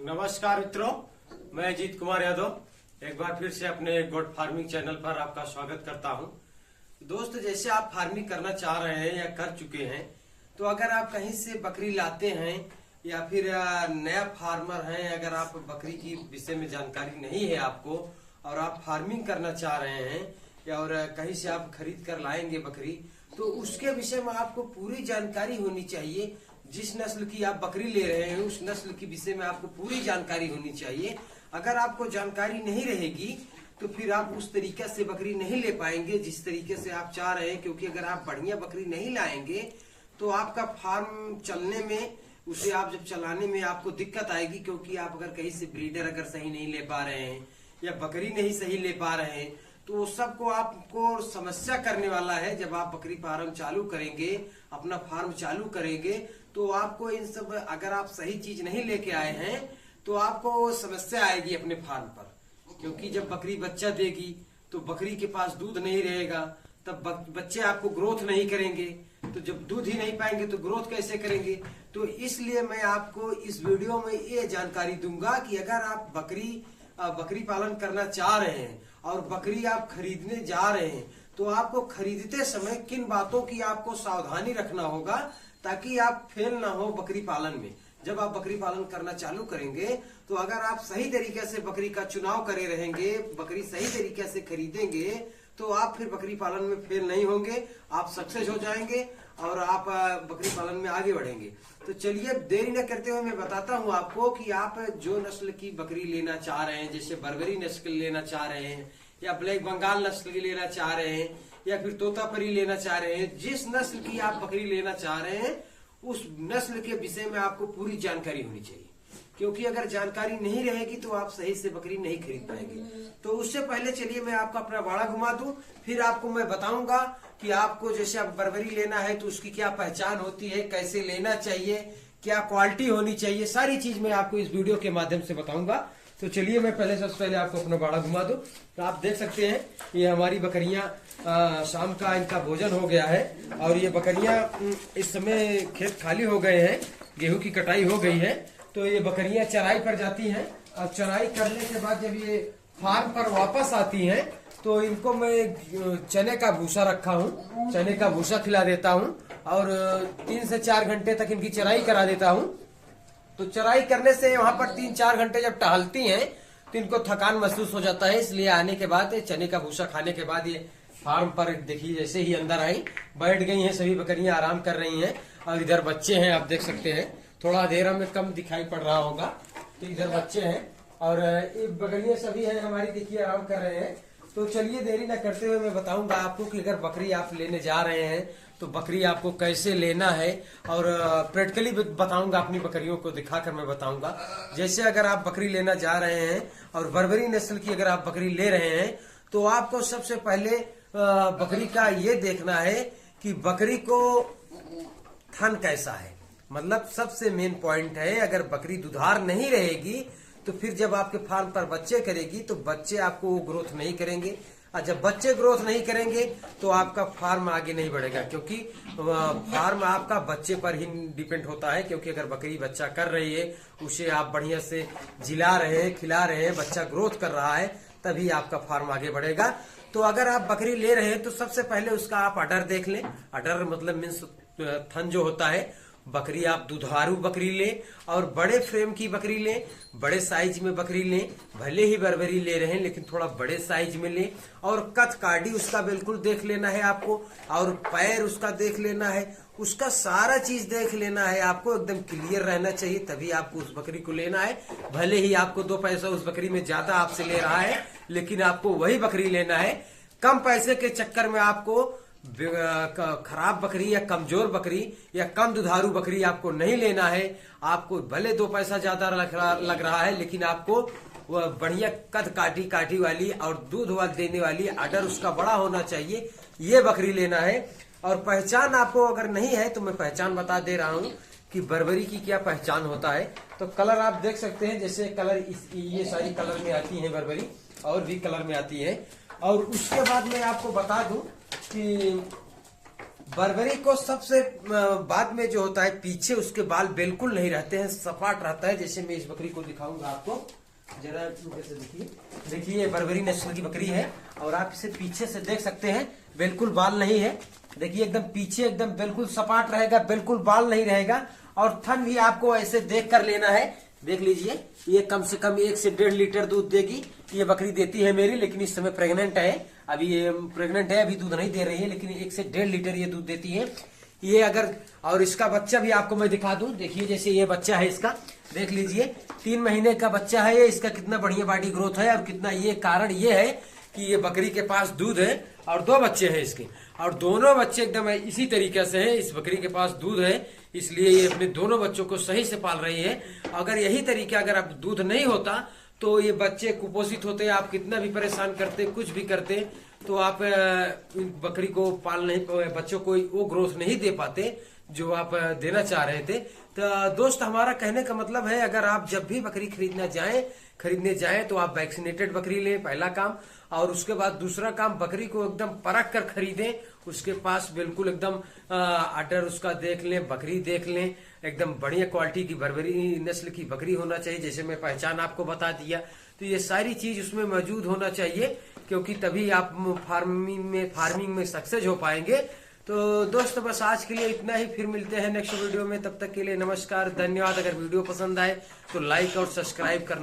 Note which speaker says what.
Speaker 1: नमस्कार मित्रों, मैं अजीत कुमार यादव एक बार फिर से अपने गोट फार्मिंग चैनल पर आपका स्वागत करता हूं। दोस्त, जैसे आप फार्मिंग करना चाह रहे हैं या कर चुके हैं, तो अगर आप कहीं से बकरी लाते हैं या फिर नया फार्मर हैं, अगर आप बकरी की विषय में जानकारी नहीं है आपको और आप फार्मिंग करना चाह रहे हैं या और कहीं से आप खरीद कर लाएंगे बकरी, तो उसके विषय में आपको पूरी जानकारी होनी चाहिए। जिस नस्ल की आप बकरी ले रहे हैं उस नस्ल के विषय में आपको पूरी जानकारी होनी चाहिए। अगर आपको जानकारी नहीं रहेगी तो फिर आप उस तरीके से बकरी नहीं ले पाएंगे जिस तरीके से आप चाह रहे हैं, क्योंकि अगर आप बढ़िया बकरी नहीं लाएंगे तो आपका फार्म चलने में, उसे आप जब चलाने में आपको दिक्कत आएगी। क्योंकि आप अगर कहीं से ब्रीडर अगर सही नहीं ले पा रहे हैं या बकरी नहीं सही ले पा रहे हैं तो वो सबको आपको समस्या करने वाला है। जब आप बकरी फार्म चालू करेंगे, अपना फार्म चालू करेंगे, तो आपको इन सब, अगर आप सही चीज नहीं लेके आए हैं तो आपको समस्या आएगी अपने फार्म पर। क्योंकि जब बकरी बच्चा देगी तो बकरी के पास दूध नहीं रहेगा, तब बच्चे आपको ग्रोथ नहीं करेंगे। तो जब दूध ही नहीं पाएंगे तो ग्रोथ कैसे करेंगे? तो इसलिए मैं आपको इस वीडियो में ये जानकारी दूंगा कि अगर आप बकरी पालन करना चाह रहे हैं और बकरी आप खरीदने जा रहे हैं तो आपको खरीदते समय किन बातों की आपको सावधानी रखना होगा ताकि आप फेल ना हो बकरी पालन में। जब आप बकरी पालन करना चालू करेंगे तो अगर आप सही तरीके से बकरी का चुनाव करे रहेंगे, बकरी सही तरीके से खरीदेंगे, तो आप फिर बकरी पालन में फेल नहीं होंगे, आप सक्सेस हो जाएंगे और आप बकरी पालन में आगे बढ़ेंगे। तो चलिए देरी न करते हुए मैं बताता हूं आपको कि आप जो नस्ल की बकरी लेना चाह रहे हैं, जैसे बर्बरी नस्ल लेना चाह रहे हैं या ब्लैक बंगाल नस्ल की लेना चाह रहे हैं या फिर तोतापरी लेना चाह रहे हैं, जिस नस्ल की आप बकरी लेना चाह रहे हैं उस नस्ल के विषय में आपको पूरी जानकारी होनी चाहिए। क्योंकि अगर जानकारी नहीं रहेगी तो आप सही से बकरी नहीं खरीद पाएंगे। तो उससे पहले चलिए मैं आपका अपना बाड़ा घुमा दूं, फिर आपको मैं बताऊंगा कि आपको जैसे आप बर्बरी लेना है तो उसकी क्या पहचान होती है, कैसे लेना चाहिए, क्या क्वालिटी होनी चाहिए, सारी चीज मैं आपको इस वीडियो के माध्यम से बताऊंगा। तो चलिए मैं सबसे पहले आपको अपना बाड़ा घुमा दूं। तो आप देख सकते हैं ये हमारी बकरियां, शाम का इनका भोजन हो गया है और ये बकरियां इस समय खेत खाली हो गए हैं, गेहूं की कटाई हो गई है। तो ये बकरियां चराई पर जाती हैं और चराई करने के बाद जब ये फार्म पर वापस आती हैं तो इनको मैं चने का भूसा रखा हूँ, चने का भूसा खिला देता हूँ और 3 से 4 घंटे तक इनकी चराई करा देता हूँ। तो चराई करने से वहां पर 3-4 घंटे जब टहलती हैं तो इनको थकान महसूस हो जाता है। इसलिए आने के बाद चने का भूसा खाने के बाद ये फार्म पर देखिए जैसे ही अंदर आई बैठ गई हैं, सभी बकरियां आराम कर रही हैं। और इधर बच्चे हैं, आप देख सकते हैं, थोड़ा अंधेरा में कम दिखाई पड़ रहा होगा। तो इधर बच्चे हैं और ये बकरियां सभी हैं हमारी, देखिए आराम कर रहे हैं। तो चलिए देरी न करते हुए मैं बताऊंगा आपको कि अगर बकरी आप लेने जा रहे हैं तो बकरी आपको कैसे लेना है और प्रैक्टिकली बताऊंगा, अपनी बकरियों को दिखाकर मैं बताऊंगा। जैसे अगर आप बकरी लेना जा रहे हैं और बर्बरी नस्ल की अगर आप बकरी ले रहे हैं तो आपको सबसे पहले बकरी का ये देखना है कि बकरी को थन कैसा है। मतलब सबसे मेन पॉइंट है, अगर बकरी दुधार नहीं रहेगी तो फिर जब आपके फार्म पर बच्चे करेगी तो बच्चे आपको ग्रोथ नहीं करेंगे और जब बच्चे ग्रोथ नहीं करेंगे तो आपका फार्म आगे नहीं बढ़ेगा। क्योंकि फार्म आपका बच्चे पर ही डिपेंड होता है। क्योंकि अगर बकरी बच्चा कर रही है, उसे आप बढ़िया से जिला रहे हैं, खिला रहे हैं, बच्चा ग्रोथ कर रहा है, तभी आपका फार्म आगे बढ़ेगा। तो अगर आप बकरी ले रहे हैं तो सबसे पहले उसका आप अडर देख लें। अडर मतलब मीन्स थन जो होता है। बकरी आप दुधारू बकरी लें और बड़े फ्रेम की बकरी लें, बड़े साइज में बकरी लें। भले ही बर्बरी ले रहे हैं लेकिन थोड़ा बड़े साइज में लें। और कद काठी उसका बिल्कुल देख लेना है आपको और पैर उसका देख लेना है, उसका सारा चीज देख लेना है आपको, एकदम क्लियर रहना चाहिए, तभी आपको उस बकरी को लेना है। भले ही आपको 2 पैसा उस बकरी में ज्यादा आपसे ले रहा है लेकिन आपको वही बकरी लेना है। कम पैसे के चक्कर में आपको खराब बकरी या कमजोर बकरी या कम दुधारू बकरी आपको नहीं लेना है। आपको भले 2 पैसा ज्यादा लग रहा है लेकिन आपको बढ़िया कद काठी वाली और दूध देने वाली, अडर उसका बड़ा होना चाहिए, ये बकरी लेना है। और पहचान आपको अगर नहीं है तो मैं पहचान बता दे रहा हूँ कि बर्बरी की क्या पहचान होता है। तो कलर आप देख सकते हैं, जैसे कलर ये सारी कलर में आती है बर्बरी, और भी कलर में आती है। और उसके बाद मैं आपको बता दूं कि बर्बरी को सबसे बाद में जो होता है पीछे उसके बाल बिल्कुल नहीं रहते हैं, सपाट रहता है। जैसे मैं इस बकरी को दिखाऊंगा आपको, जरा कैसे देखिए, ये बर्बरी नस्ल की बकरी है और आप इसे पीछे से देख सकते हैं, बिल्कुल बाल नहीं है। देखिए एकदम पीछे एकदम बिल्कुल सपाट रहेगा, बिल्कुल बाल नहीं रहेगा। और थन भी आपको ऐसे देख कर लेना है। देख लीजिए, ये कम से कम 1 से 1.5 लीटर दूध देगी। ये बकरी देती है मेरी, लेकिन इस समय प्रेग्नेंट है। अभी ये प्रेग्नेंट है, अभी दूध नहीं दे रही है, लेकिन 1 से 1.5 लीटर ये दूध देती है। ये अगर, और इसका बच्चा भी आपको मैं दिखा दूं। देखिए जैसे ये बच्चा है इसका, देख लीजिए 3 महीने का बच्चा है ये। इसका कितना बढ़िया बॉडी ग्रोथ है और कितना, ये कारण ये है कि ये बकरी के पास दूध है और 2 बच्चे हैं इसके, और दोनों बच्चे एकदम इसी तरीके से हैं। इस बकरी के पास दूध है, इसलिए ये अपने दोनों बच्चों को सही से पाल रही है। अगर यही तरीका, अगर अब दूध नहीं होता तो ये बच्चे कुपोषित होते, आप कितना भी परेशान करते, कुछ भी करते, तो आप बकरी को पाल नहीं, बच्चों को वो ग्रोथ नहीं दे पाते जो आप देना चाह रहे थे। तो दोस्त, हमारा कहने का मतलब है, अगर आप जब भी बकरी खरीदने जाएं तो आप वैक्सीनेटेड बकरी लें, पहला काम। और उसके बाद दूसरा काम, बकरी को एकदम परख कर खरीदें। उसके पास बिल्कुल एकदम अटर उसका देख लें, बकरी देख लें, एकदम बढ़िया क्वालिटी की बर्बरी नस्ल की बकरी होना चाहिए। जैसे मैं पहचान आपको बता दिया, तो ये सारी चीज उसमें मौजूद होना चाहिए, क्योंकि तभी आप फार्मिंग में सक्सेस हो पाएंगे। तो दोस्तों, बस आज के लिए इतना ही। फिर मिलते हैं नेक्स्ट वीडियो में, तब तक के लिए नमस्कार, धन्यवाद। अगर वीडियो पसंद आए तो लाइक और सब्सक्राइब करना।